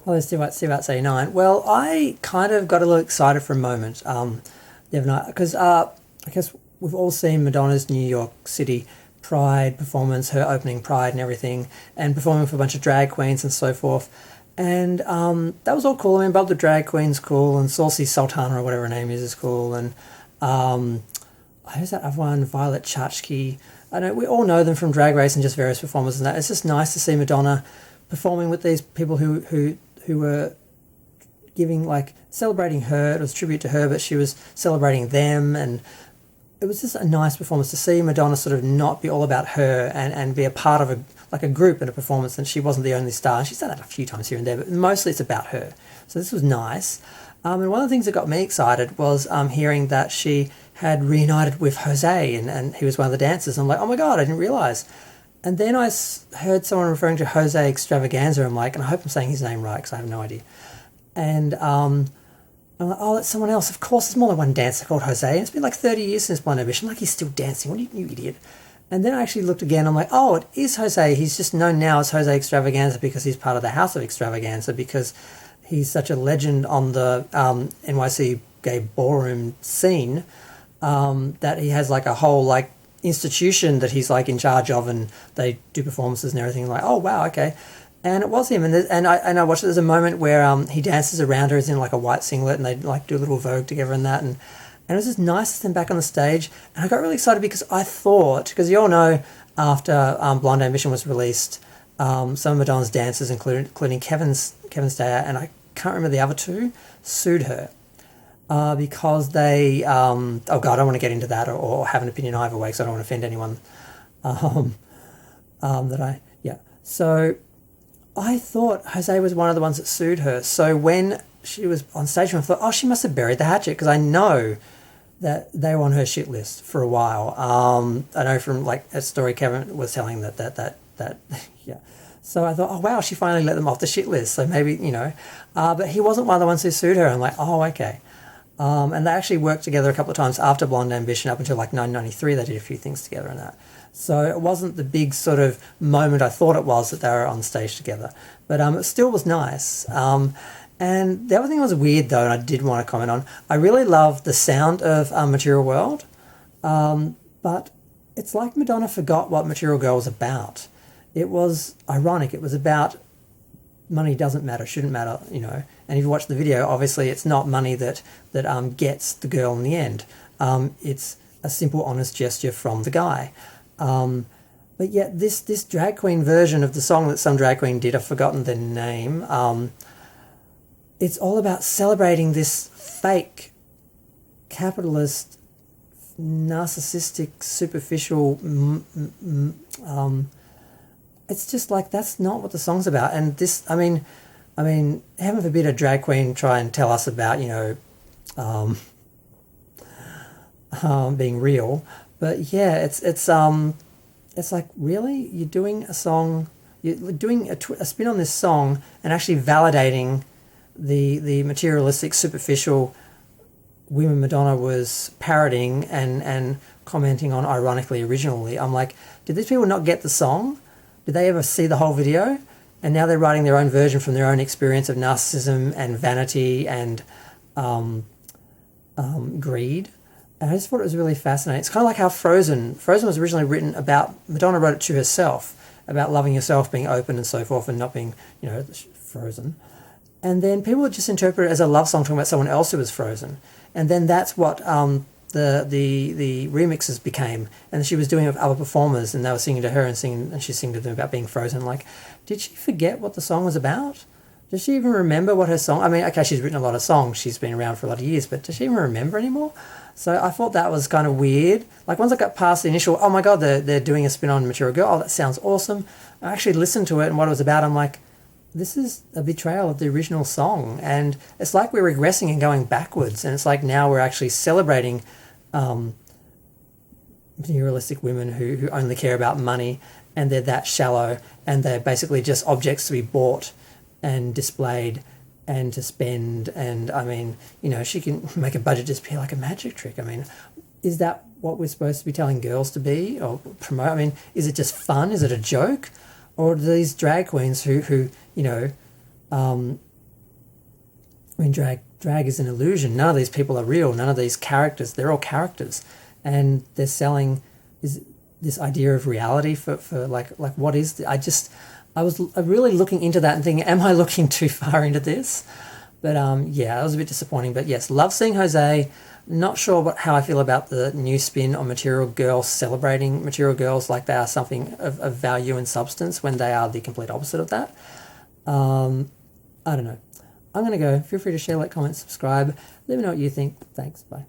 Well, let's see about 89. Well, I kind of got a little excited for a moment the other night because I guess we've all seen Madonna's New York City Pride performance, her opening Pride and everything, and performing for a bunch of drag queens and so forth. And that was all cool. I mean, Bob the Drag Queen's cool, and Saucy Sultana or whatever her name is cool, and who's that other one? Violet Chachki. I know we all know them from Drag Race and just various performances and that. It's just nice to see Madonna performing with these people who were giving, like, celebrating her. It was a tribute to her, but she was celebrating them, and it was just a nice performance to see Madonna sort of not be all about her and be a part of a group in a performance, and she wasn't the only star. And she's done that a few times here and there, but mostly it's about her. So this was nice. And one of the things that got me excited was hearing that she had reunited with Jose, and he was one of the dancers. I'm like, oh my God, I didn't realise. And then I heard someone referring to Jose Extravaganza. I'm like, and I hope I'm saying his name right because I have no idea. And I'm like, oh, that's someone else. Of course, there's more than one dancer called Jose. And it's been like 30 years since Blind Ambition. Like, he's still dancing. What are you idiot? And then I actually looked again. I'm like, oh, it is Jose. He's just known now as Jose Extravaganza because he's part of the House of Extravaganza, because he's such a legend on the NYC gay ballroom scene that he has like a whole like institution that he's like in charge of, and they do performances and everything. Like, oh wow, okay. And it was him, and I watched it. There's a moment where he dances around her, he's in like a white singlet, and they like do a little Vogue together and that, and it was just nice to see him back on the stage. And I got really excited because I thought, because you all know after Blonde Ambition was released, some of Madonna's dancers, including Kevin Steyer, and I can't remember the other two, sued her because they, oh God, I don't want to get into that or have an opinion either way because I don't want to offend anyone. So I thought Jose was one of the ones that sued her. So when she was on stage, I thought, oh, she must have buried the hatchet, because I know that they were on her shit list for a while. I know from like a story Kevin was telling that yeah. So I thought, oh wow, she finally let them off the shit list. So maybe, but he wasn't one of the ones who sued her. I'm like, oh, okay. And they actually worked together a couple of times after Blonde Ambition up until like 1993. They did a few things together and that. So it wasn't the big sort of moment I thought it was that they were on stage together. But it still was nice. And the other thing that was weird though, and I did want to comment on, I really loved the sound of Material World. But it's like Madonna forgot what Material Girl was about. It was ironic. It was about money doesn't matter, shouldn't matter, And if you watch the video, obviously it's not money that gets the girl in the end. It's a simple, honest gesture from the guy. But yet this drag queen version of the song that some drag queen did, I've forgotten the name, it's all about celebrating this fake, capitalist, narcissistic, superficial, it's just like, that's not what the song's about. And this, I mean, heaven forbid a drag queen try and tell us about, being real. But yeah, it's like, really? You're doing a song, you're doing a spin on this song and actually validating the materialistic, superficial women Madonna was parroting and commenting on ironically originally. I'm like, did these people not get the song? Did they ever see the whole video? And now they're writing their own version from their own experience of narcissism and vanity and greed. And I just thought it was really fascinating. It's kind of like how Frozen was originally written about, Madonna wrote it to herself, about loving yourself, being open and so forth, and not being, frozen. And then people would just interpret it as a love song talking about someone else who was frozen. And then that's what the remixes became. And she was doing it with other performers, and they were singing to her and she's singing to them about being frozen. Like, did she forget what the song was about? Does she even remember what her song... I mean, okay, she's written a lot of songs. She's been around for a lot of years, but does she even remember anymore? So I thought that was kind of weird. Like, once I got past the initial, oh my God, they're doing a spin on Material Girl. Oh, that sounds awesome. I actually listened to it and what it was about. I'm like, this is a betrayal of the original song. And it's like we're regressing and going backwards. And it's like now we're actually celebrating materialistic women who only care about money, and they're that shallow, and they're basically just objects to be bought and displayed and to spend. And I mean, she can make a budget disappear like a magic trick. I mean, is that what we're supposed to be telling girls to be or promote? I mean, is it just fun? Is it a joke? Or do these drag queens who I mean, drag is an illusion. None of these people are real. None of these characters, they're all characters, and they're selling this idea of reality for like what is the, I was really looking into that and thinking, am I looking too far into this? But yeah, it was a bit disappointing. But yes, love seeing Jose. Not sure how I feel about the new spin on Material Girls, celebrating Material Girls like they are something of value and substance when they are the complete opposite of that. I don't know. I'm going to go. Feel free to share, like, comment, subscribe. Let me know what you think. Thanks. Bye.